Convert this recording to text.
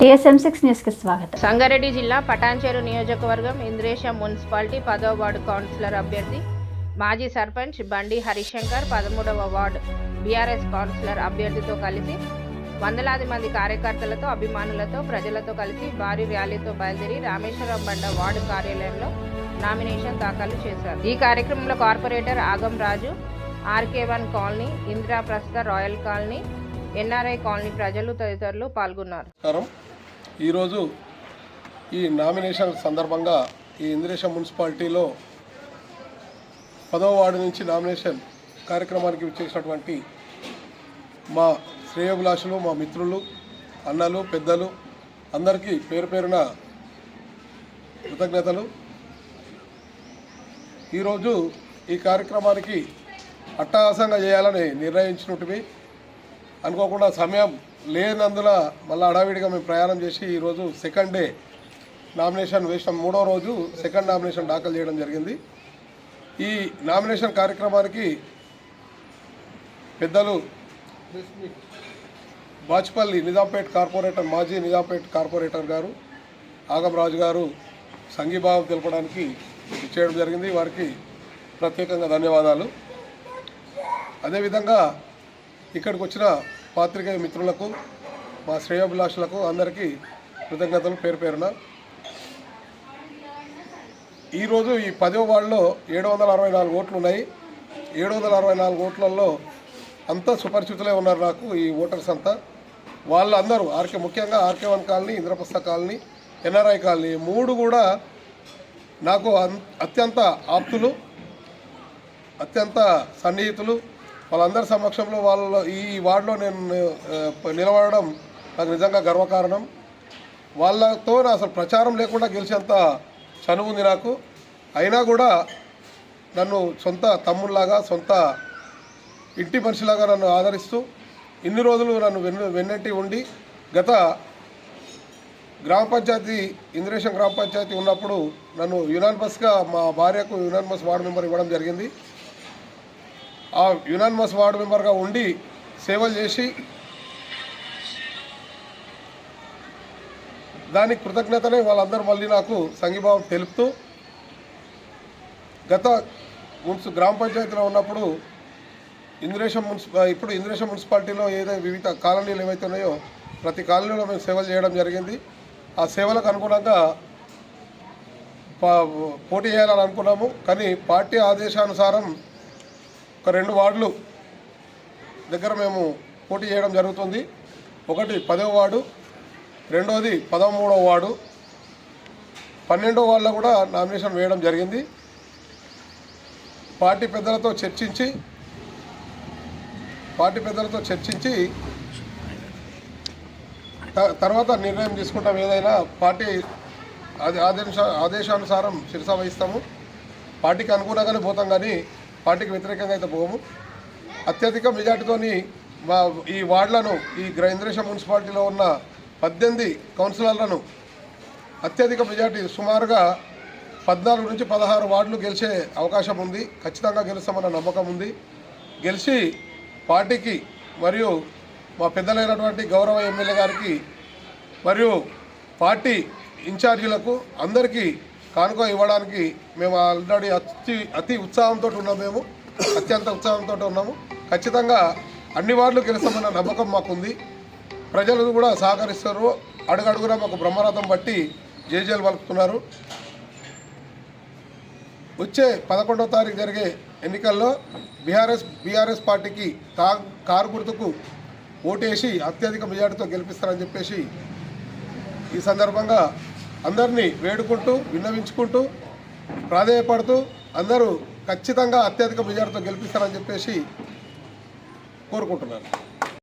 TSM6 న్యూస్కి స్వాగతం. సంగారెడ్డి జిల్లా పటాన్చెరు నియోజకవర్గం ఇంద్రేశం మున్సిపాలిటీ 10వ వార్డు కౌన్సిలర్ అభ్యర్థి మాజీ సర్పంచ్ బండి హరిశంకర్ 13వ వార్డు బీఆర్ఎస్ కౌన్సిలర్ అభ్యర్థితో కలిసి వందలాది మంది కార్యకర్తలతో అభిమానులతో ప్రజలతో కలిసి భారీ ర్యాలీతో బయలుదేరి రామేశ్వరం బండ వార్డు కార్యాలయంలో నామినేషన్ దాఖలు చేశారు. ఈ కార్యక్రమంలో corporator Agam Raju, RK1 colony, Indiraprastha royal colony, NRI colony ప్రజలు తదితరులు పాల్గొన్నారు. ఈరోజు ఈ నామినేషన్ సందర్భంగా ఈ ఇంద్రేశం మున్సిపాలిటీలో 10వ వార్డు నుంచి నామినేషన్ కార్యక్రమానికి విచ్చేసినటువంటి మా శ్రేయోభిలాషులు, మా మిత్రులు, అన్నలు, పెద్దలు అందరికీ పేరు పేరున కృతజ్ఞతలు. ఈరోజు ఈ కార్యక్రమానికి అట్టహాసంగా చేయాలని నిర్ణయించినట్టువి అనుకోకుండా సమయం లేనందున మళ్ళీ హడావిడిగా మేము ప్రయాణం చేసి ఈరోజు సెకండ్ డే నామినేషన్ వేసిన 3వ రోజు సెకండ్ నామినేషన్ దాఖలు చేయడం జరిగింది. ఈ నామినేషన్ కార్యక్రమానికి పెద్దలు బాచ్పల్లి నిజాంపేట్ కార్పొరేటర్, మాజీ నిజాంపేట్ కార్పొరేటర్ గారు ఆగం రాజు గారు సంఘీభావం తెలపడానికి ఇచ్చేయడం జరిగింది. వారికి ప్రత్యేకంగా ధన్యవాదాలు. అదేవిధంగా ఇక్కడికి వచ్చిన పాత్రికేయ మిత్రులకు, మా శ్రేయోభిలాషులకు అందరికీ కృతజ్ఞతలు పేరు పేరున. ఈరోజు ఈ 10వ వార్డులో 764 ఓట్లు ఉన్నాయి. 764 ఓట్లలో అంతా సుపరిచితులే ఉన్నారు నాకు, ఈ ఓటర్స్ అంతా. వాళ్ళందరూ ముఖ్యంగా RK1 colony, Indraprastha colony, NRI colony 3 కూడా నాకు అత్యంత ఆప్తులు, అత్యంత సన్నిహితులు. వాళ్ళందరి సమక్షంలో ఈ వార్డులో నేను నిలబడడం నాకు నిజంగా గర్వకారణం. వాళ్ళతో అసలు ప్రచారం లేకుండా గెలిచేంత చనువు ఉంది నాకు. అయినా కూడా నన్ను సొంత తమ్ముళ్ళలాగా, సొంత ఇంటి మనిషిలాగా నన్ను ఆదరిస్తూ ఇన్ని రోజులు నన్ను వెన్నెట్టి ఉండి, గత గ్రామ పంచాయతీ ఇంద్రేశం గ్రామ పంచాయతీ ఉన్నప్పుడు నన్ను యునానిమస్గా మా భార్యకు యునానిమస్ వార్డు మెంబర్ ఇవ్వడం జరిగింది. ఆ యునానిమస్ వార్డు మెంబర్గా ఉండి సేవలు చేసి దానికి కృతజ్ఞతనే వాళ్ళందరూ మళ్ళీ నాకు సంఘీభావం తెలుపుతూ, గత గ్రామ పంచాయతీలో ఉన్నప్పుడు ఇప్పుడు ఇంద్రేశం మున్సిపాలిటీలో ఏదైతే వివిధ కాలనీలు ఏవైతే ఉన్నాయో ప్రతి కాలనీలో మేము సేవలు చేయడం జరిగింది. ఆ సేవలకు అనుగుణంగా పోటీ చేయాలని అనుకున్నాము. కానీ పార్టీ ఆదేశానుసారం ఒక 2 వార్డులు దగ్గర మేము పోటీ చేయడం జరుగుతుంది. ఒకటి 10వ వార్డు, రెండవది 13వ వార్డు. 12వ వార్డులో కూడా నామినేషన్ వేయడం జరిగింది. పార్టీ పెద్దలతో చర్చించి తర్వాత నిర్ణయం తీసుకుంటాం. ఏదైనా పార్టీ ఆదేశానుసారం శిరస వహిస్తాము. పార్టీకి అనుగుణంగానే పోతాం, కానీ పార్టీకి వ్యతిరేకంగా అయితే పోము. అత్యధిక మెజార్టీతోని ఈ వార్డులను, ఈ ఇంద్రేశం మున్సిపాలిటీలో ఉన్న 18 కౌన్సిలర్లను అత్యధిక మెజార్టీ సుమారుగా 14 నుంచి 16 వార్డులు గెలిచే అవకాశం ఉంది. ఖచ్చితంగా గెలుస్తామన్న నమ్మకం ఉంది. గెలిచి పార్టీకి మరియు మా పెద్దలైనటువంటి గౌరవ ఎమ్మెల్యే గారికి మరియు పార్టీ ఇన్ఛార్జీలకు అందరికీ కానుక ఇవ్వడానికి మేము ఆల్రెడీ అతి ఉత్సాహంతో ఉన్నాము. మేము అత్యంత ఉత్సాహంతో ఉన్నాము. ఖచ్చితంగా అన్ని వార్డులు గెలుస్తామన్న నమ్మకం మాకుంది. ప్రజలు కూడా సహకరిస్తారు. అడుగడుగునా మాకు బ్రహ్మరథం బట్టి జేజేలు పలుకుతున్నారు. వచ్చే 11వ తారీఖు జరిగే ఎన్నికల్లో బీఆర్ఎస్ పార్టీకి కారు గుర్తుకు ఓటేసి అత్యధిక మెజార్టీతో గెలిపిస్తారని చెప్పేసి ఈ సందర్భంగా అందరినీ వేడుకుంటూ, విన్నవించుకుంటూ, ప్రాధేయపడుతూ అందరూ ఖచ్చితంగా అత్యధిక మెజార్టీతో గెలిపిస్తారని చెప్పేసి కోరుకుంటున్నాను.